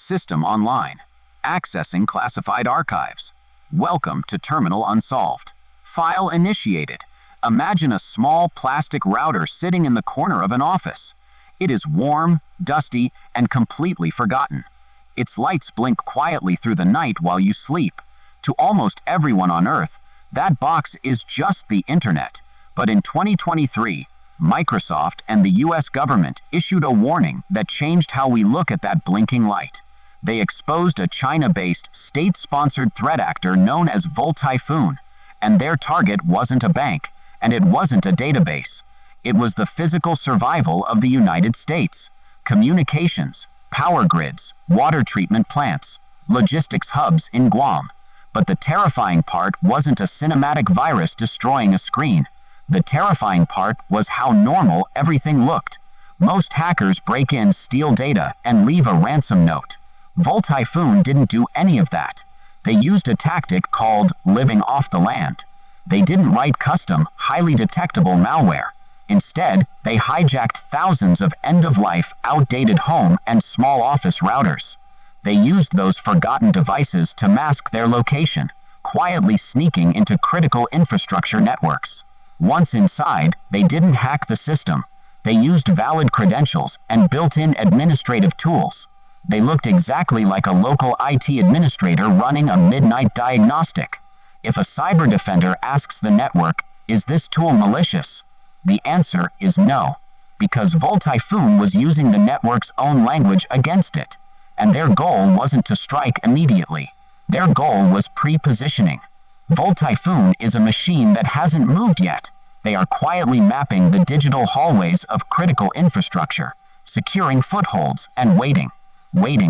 System online. Accessing classified archives. Welcome to Terminal Unsolved. File initiated. Imagine a small plastic router sitting in the corner of an office. It is warm, dusty, and completely forgotten. Its lights blink quietly through the night while you sleep. To almost everyone on Earth, that box is just the internet. But in 2023, Microsoft and the US government issued a warning that changed how we look at that blinking light. They exposed a China-based, state-sponsored threat actor known as Volt Typhoon, and their target wasn't a bank, and it wasn't a database. It was the physical survival of the United States. Communications, power grids, water treatment plants, logistics hubs in Guam. But the terrifying part wasn't a cinematic virus destroying a screen. The terrifying part was how normal everything looked. Most hackers break in, steal data, and leave a ransom note. Volt Typhoon didn't do any of that. They used a tactic called living off the land. They didn't write custom, highly detectable malware. Instead, they hijacked thousands of end-of-life, outdated home and small office routers. They used those forgotten devices to mask their location, quietly sneaking into critical infrastructure networks. Once inside, they didn't hack the system. They used valid credentials and built-in administrative tools. They looked exactly like a local IT administrator running a midnight diagnostic. If a cyber defender asks the network, "Is this tool malicious?" the answer is no, because Volt Typhoon was using the network's own language against it. And their goal wasn't to strike immediately. Their goal was pre-positioning. Volt Typhoon is a machine that hasn't moved yet. They are quietly mapping the digital hallways of critical infrastructure, securing footholds and waiting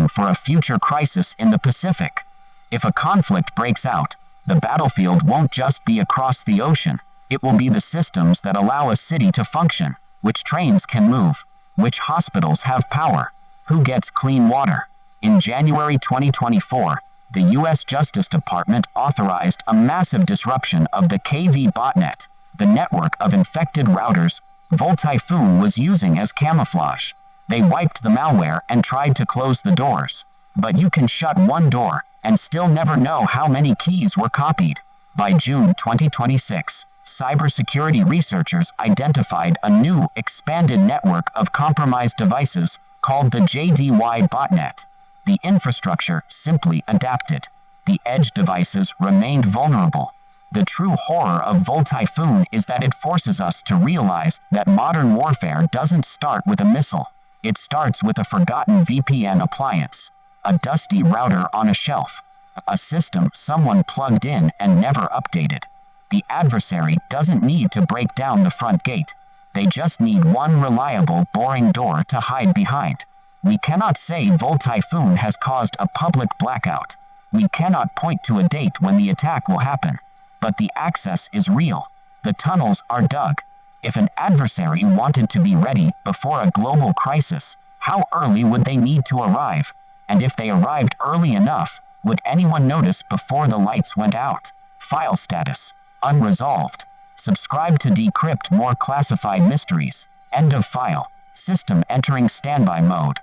for a future crisis in the Pacific. If a conflict breaks out, the battlefield won't just be across the ocean. It will be the systems that allow a city to function, which trains can move, which hospitals have power, who gets clean water. In January 2024, the US Justice Department authorized a massive disruption of the KV Botnet, the network of infected routers Volt Typhoon was using as camouflage. They wiped the malware and tried to close the doors. But you can shut one door and still never know how many keys were copied. By June 2026, cybersecurity researchers identified a new, expanded network of compromised devices called the JDY botnet. The infrastructure simply adapted. The edge devices remained vulnerable. The true horror of Volt Typhoon is that it forces us to realize that modern warfare doesn't start with a missile. It starts with a forgotten VPN appliance, a dusty router on a shelf, a system someone plugged in and never updated. The adversary doesn't need to break down the front gate. They just need one reliable, boring door to hide behind. We cannot say Volt Typhoon has caused a public blackout. We cannot point to a date when the attack will happen. But the access is real. The tunnels are dug. If an adversary wanted to be ready before a global crisis, how early would they need to arrive? And if they arrived early enough, would anyone notice before the lights went out? File status: unresolved. Subscribe to decrypt more classified mysteries. End of file. System entering standby mode.